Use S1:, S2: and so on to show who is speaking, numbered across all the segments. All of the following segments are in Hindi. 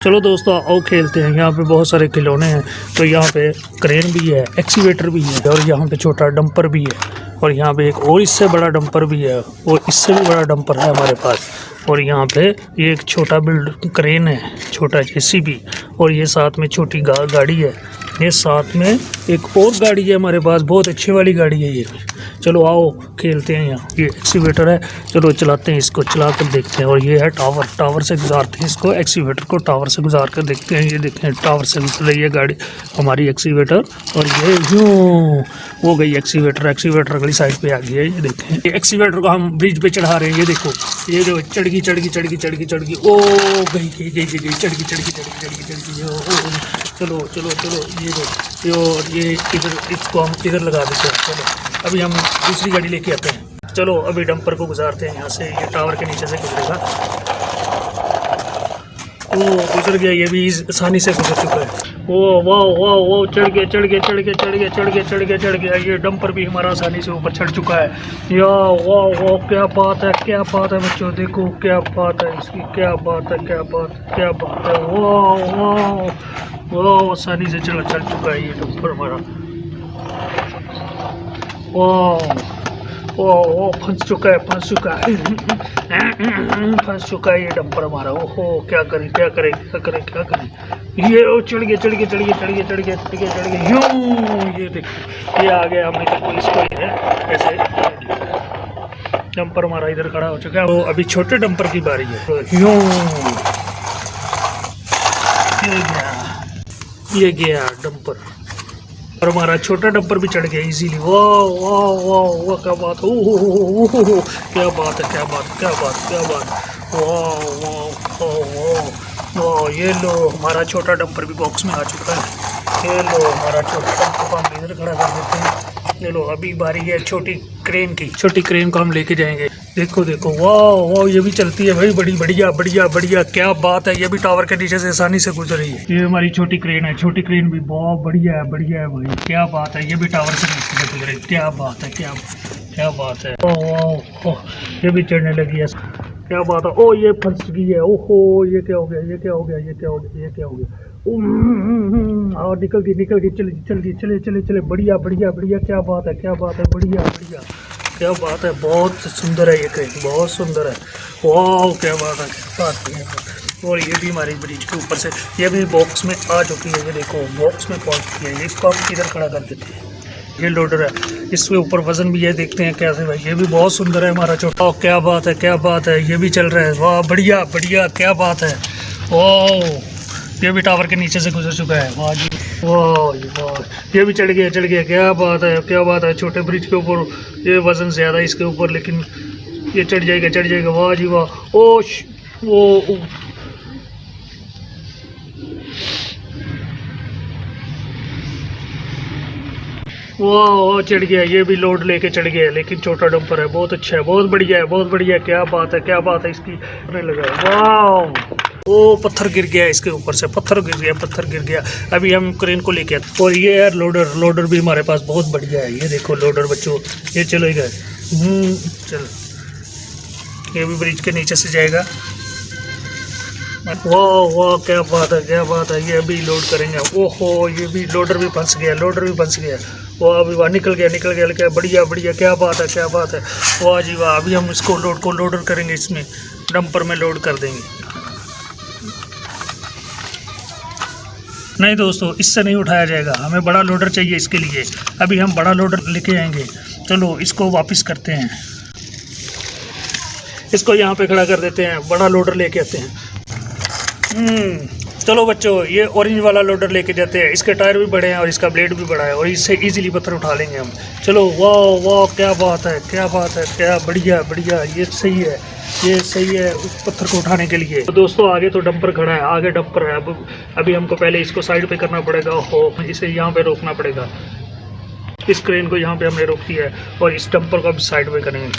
S1: चलो दोस्तों आओ खेलते हैं। यहाँ पे बहुत सारे खिलौने हैं। तो यहाँ पे क्रेन भी है, एक्सीवेटर भी है और यहाँ पे छोटा डंपर भी है और यहाँ पे एक और इससे बड़ा डंपर भी है और इससे भी बड़ा डंपर है हमारे पास। और यहाँ पे ये एक छोटा बिल्ड क्रेन है, छोटा जेसीबी और ये साथ में छोटी गाड़ी है। ये साथ में एक और गाड़ी है हमारे पास, बहुत अच्छी वाली गाड़ी है ये। चलो आओ खेलते हैं। यहाँ ये एक्सीवेटर है, चलो चलाते हैं, इसको चला कर देखते हैं। और ये है टावर, टावर से गुजारते हैं इसको, एक्सीवेटर को टावर से गुजार कर देखते हैं। ये देखें टावर से गुजर रही है गाड़ी हमारी एक्सीवेटर और ये यूँ हो गई एक्सीवेटर। एक्सीवेटर अगली साइड पे आ गई है। ये देखें ये एक्सीवेटर को हम ब्रिज पे चढ़ा रहे हैं। ये देखो ये जो चढ़ गई ओ गई चढ़ गई। चलो चलो चलो ये इधर इसको हम इधर लगा देते हैं। चलो अभी हम दूसरी गाड़ी लेके आते हैं। चलो अभी डंपर को गुजारते हैं यहाँ से, ये टावर के नीचे से गुजरेगा। ओ गुजर गया, ये भी आसानी से गुजर चुका है। ओ वाह चढ़ गया। ये डंपर भी हमारा आसानी से ऊपर चढ़ चुका है। या वाह क्या बात है बच्चों, देखो क्या बात है इसकी, क्या बात है वाह आसानी से चढ़ चुका है ये डंपर हमारा। वाह फंस चुका है ये डंपर हमारा। ओहो क्या करें। ये चढ़ गया यूं। ये देखो ये आ गया, हमें तो इसको ही है ऐसे। डंपर हमारा इधर खड़ा हो चुका है। तो अभी छोटे डंपर की बारी है। यूं ये गया डंपर और हमारा छोटा डंपर भी चढ़ गया इजीली। वाह क्या बात है। ओहो क्या बात वाह ये लो हमारा छोटा डंपर भी बॉक्स में आ चुका है। ये लो हमारा छोटा डंपर को हम इधर खड़ा कर देते हैं। ये लो अभी बारी है छोटी क्रेन की। छोटी क्रेन को हम लेके जाएंगे। देखो वाह ये भी चलती है भाई, बड़ी बढ़िया क्या बात है। ये भी टावर के नीचे से आसानी से गुजर रही है। ये हमारी छोटी क्रेन है, छोटी क्रेन भी बहुत बढ़िया है भाई, क्या बात है। ये भी टावर के नीचे से गुजर रही है, क्या बात है। ओह ये भी चढ़ने लगी है, क्या बात है। ओ ये फंस गई है। ओहो ये क्या हो गया। और निकल गई चले बढ़िया क्या बात है बढ़िया क्या बात है। बहुत सुंदर है ये क्रेन, बहुत सुंदर है। वाह क्या बात है। और ये भी हमारी ब्रिज के ऊपर से ये भी बॉक्स में आ चुकी है। ये देखो बॉक्स में पहुंच चुकी है। इसको हम किधर खड़ा कर देते हैं। ये लोडर है, इसके ऊपर वजन भी है, देखते हैं कैसे भाई। ये भी बहुत सुंदर है हमारा छोटा। क्या बात है। ये भी चल रहा है। वाह बढ़िया क्या बात है। वाह ये भी टावर के नीचे से गुजर चुका है। वाह जी वाह ये भी चढ़ गया क्या बात है। छोटे ब्रिज के ऊपर ये वजन ज़्यादा है इसके ऊपर, लेकिन ये चढ़ जाएगा। वाह जी वाह। ओ वाह चढ़ गया। ये भी लोड लेके चढ़ गया, लेकिन छोटा डंपर है, बहुत अच्छा है, बहुत बढ़िया क्या बात है इसकी लगा। वाह ओ पत्थर गिर गया इसके ऊपर से, पत्थर गिर गया। अभी हम क्रेन को लेके आते। और ये यार लोडर भी हमारे पास बहुत बढ़िया है। ये देखो लोडर बच्चों, ये चलेगा। चल ये भी ब्रिज के नीचे से जाएगा। वाह क्या बात है। ये अभी लोड करेंगे। ओहो ये भी लोडर भी फंस गया। वो अभी वाह निकल गया बढ़िया क्या बात है। वाह जी वाह। अभी हम इसको लोडर करेंगे, इसमें डंपर में लोड कर देंगे। नहीं दोस्तों इससे नहीं उठाया जाएगा, हमें बड़ा लोडर चाहिए इसके लिए। अभी हम बड़ा लोडर लेके आएंगे। चलो इसको वापस करते हैं, इसको यहाँ पे खड़ा कर देते हैं, बड़ा लोडर लेके आते हैं। चलो बच्चों ये ऑरेंज वाला लोडर लेके जाते हैं। इसके टायर भी बड़े हैं और इसका ब्लेड भी बड़ा है और इससे इजीली पत्थर उठा लेंगे हम। चलो वाह क्या बात है क्या बढ़िया ये सही है उस पत्थर को उठाने के लिए। तो दोस्तों आगे तो डंपर खड़ा है, आगे डंपर है। अभी हमको पहले इसको साइड पे करना पड़ेगा। इसे यहाँ पे रोकना पड़ेगा। इस क्रेन को यहाँ पे हमने रोक दिया है और इस डंपर को अब साइड पे करेंगे।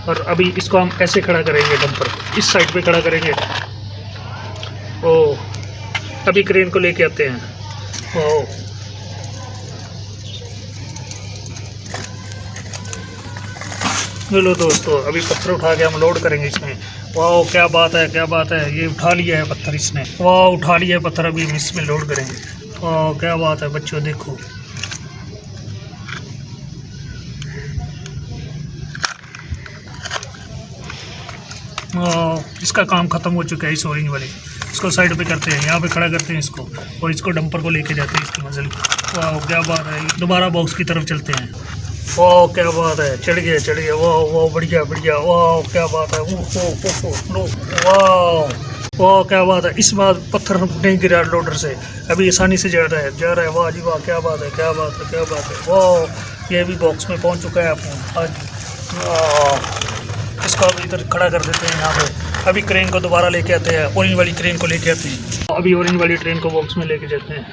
S1: और अभी इसको हम ऐसे खड़ा करेंगे, डंपर को इस साइड पे खड़ा करेंगे। अभी क्रेन को लेके आते हैं। चलो दोस्तों अभी पत्थर उठा के हम लोड करेंगे इसमें। वाह क्या बात है, क्या बात है। ये उठा लिया है पत्थर इसने, वाह उठा लिया है पत्थर। अभी हम इसमें लोड करेंगे। वाह क्या बात है बच्चों, देखो इसका काम खत्म हो चुका है। इस ऑरेंज वाले इसको साइड पे करते हैं, यहाँ पे खड़ा करते हैं इसको, और इसको डंपर को लेके जाते हैं इसकी मंजिल को। वाह क्या बात है। दोबारा बॉक्स की तरफ चलते हैं। वाह क्या बात है, चढ़ गया। वाह वाह बढ़िया बढ़िया, वाह क्या बात है। वाह वाह क्या बात है। इस बार पत्थर नहीं गिरा लोडर से, अभी आसानी से जा रहा है। वाह जी वाह, क्या बात है, क्या बात है, क्या बात है। वाह ये भी बॉक्स में पहुंच चुका है अपना आज। इसको अभी इधर खड़ा कर देते हैं यहाँ पे। अभी क्रेन को दोबारा लेके आते हैं, ऑरेंज वाली क्रेन को लेके आते हैं। अभी ऑरेंज वाली ट्रेन को बॉक्स में लेके जाते हैं।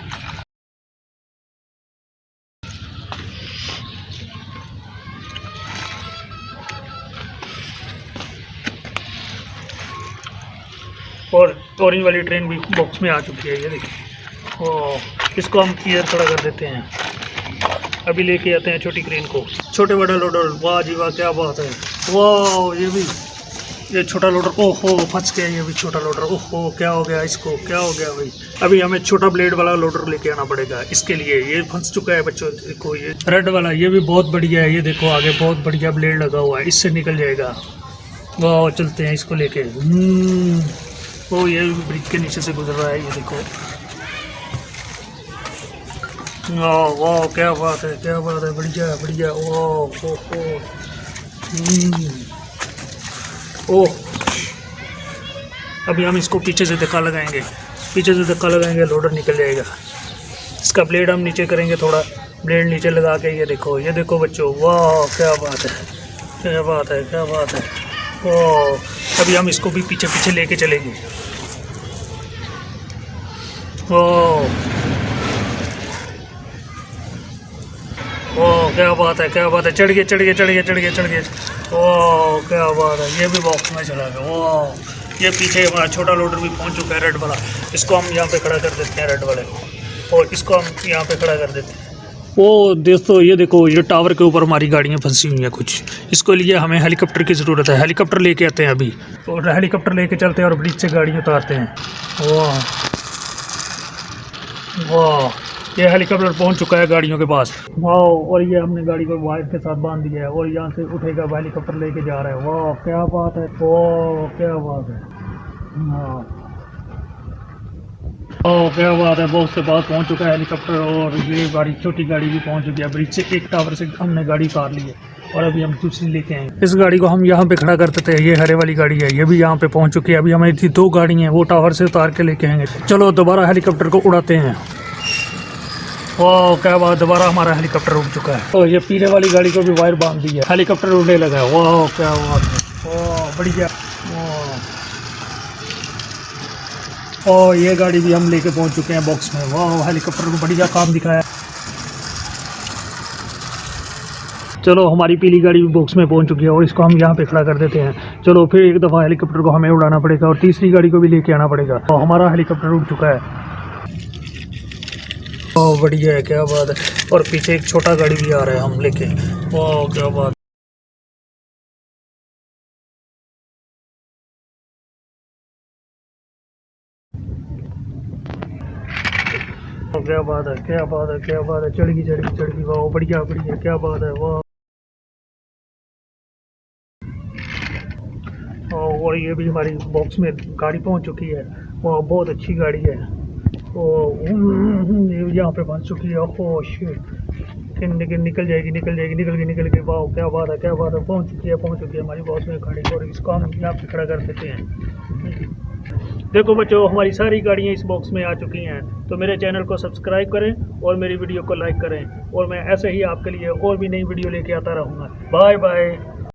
S1: और ऑरेंज वाली ट्रेन भी बॉक्स में आ चुकी है, ये देखिए। और इसको हम इधर खड़ा कर देते हैं। अभी लेके आते हैं छोटी क्रेन को, छोटे बड़ा लोडर। वाह जी वाह, क्या बात है। वाह ये छोटा लोडर, ओहो फंस गया ये भी छोटा लोडर। ओहो क्या हो गया इसको, क्या हो गया भाई। अभी हमें छोटा ब्लेड वाला लोडर लेके आना पड़ेगा इसके लिए। ये फंस चुका है बच्चों, देखो ये रेड वाला, ये भी बहुत बढ़िया है। ये देखो आगे बहुत बढ़िया ब्लेड लगा हुआ है, इससे निकल जाएगा। वाह चलते हैं इसको लेके। ओ ये ब्रिज के नीचे से गुजर रहा है, ये देखो। वाह वाह क्या बात है, क्या बात है, बढ़िया बढ़िया। ओह अभी हम इसको पीछे से धक्का लगाएंगे, लोडर निकल जाएगा। इसका ब्लेड हम नीचे करेंगे, थोड़ा ब्लेड नीचे लगा के। ये देखो बच्चों, वाह क्या बात है, क्या बात है, क्या बात है। वाह अभी हम इसको भी पीछे पीछे लेके चलेंगे। ओह क्या बात है, क्या बात है। चढ़ गए। ओह क्या बात है, ये भी बॉक्स में चला गया। वाह ये पीछे हमारा छोटा लोडर भी पहुंच चुका है, रेड वाला। इसको हम यहाँ पे खड़ा कर देते हैं, रेड वाले को, और इसको हम यहाँ पे खड़ा कर देते हैं। वो दोस्तों ये देखो, ये टावर के ऊपर हमारी गाड़ियाँ फंसी हुई हैं कुछ। इसको लिए हमें हेलीकॉप्टर की ज़रूरत है। हेलीकॉप्टर लेके आते हैं अभी, और हेलीकॉप्टर लेके चलते हैं और ब्रिज से गाड़ी उतारते हैं। वाह ये हेलीकॉप्टर पहुंच चुका है गाड़ियों के पास। वाह और ये हमने गाड़ी को वायर के साथ बांध दिया है, और यहाँ से उठेगा हेलीकॉप्टर लेके जा रहा है। वाह क्या बात है, वाह क्या बात है। ओह क्या बात है, बॉक्स के पास पहुंच चुका है हेलीकॉप्टर, और ये गाड़ी छोटी गाड़ी भी पहुंच चुकी है। ब्रिज से एक टावर से हमने गाड़ी उतार ली है, और अभी हम दूसरी लेके आएंगे। इस गाड़ी को हम यहाँ पे खड़ा कर देते हैं। ये हरे वाली गाड़ी है, ये भी यहाँ पे पहुंच चुकी है। अभी हमें थी 2 गाड़ी हैं, वो टावर से उतार के लेके आएंगे। चलो दोबारा हेलीकॉप्टर को उड़ाते हैं। वाह क्या बात, दोबारा हमारा हेलीकॉप्टर उड़ चुका है। तो ये पीले वाली गाड़ी को भी वायर बांध दी है, हेलीकॉप्टर उड़ने लगा है। वाह क्या बात है, वाह बढ़िया। और ये गाड़ी भी हम लेके पहुंच चुके हैं बॉक्स में। वाह हेलीकॉप्टर को बढ़िया काम दिखाया। चलो हमारी पीली गाड़ी भी बॉक्स में पहुंच चुकी है, और इसको हम यहाँ पे खड़ा कर देते हैं। चलो फिर एक दफ़ा हेलीकॉप्टर को हमें उड़ाना पड़ेगा, और तीसरी गाड़ी को भी लेके आना पड़ेगा। तो हमारा हेलीकॉप्टर उड़ चुका है। ओह बढ़िया है, क्या बात है। और पीछे एक छोटा गाड़ी भी आ रहा है हम लेके। वाह क्या बात, क्या बात है, क्या बात है, क्या बात है। चढ़ गई। वाह बढ़िया बढ़िया, क्या बात है। वाह और ये भी हमारी बॉक्स में गाड़ी पहुंच चुकी है। वाह बहुत अच्छी गाड़ी है। यहाँ पे पहुंच चुकी है। ओह शिट, निकल गई। वाह क्या बात है, क्या बात है। पहुंच चुकी है हमारी बॉक्स में गाड़ी, और इसको हम यहाँ पे खड़ा कर देते हैं। देखो बच्चों, हमारी सारी गाड़ियाँ इस बॉक्स में आ चुकी हैं। तो मेरे चैनल को सब्सक्राइब करें और मेरी वीडियो को लाइक करें, और मैं ऐसे ही आपके लिए और भी नई वीडियो लेके आता रहूँगा। Bye bye.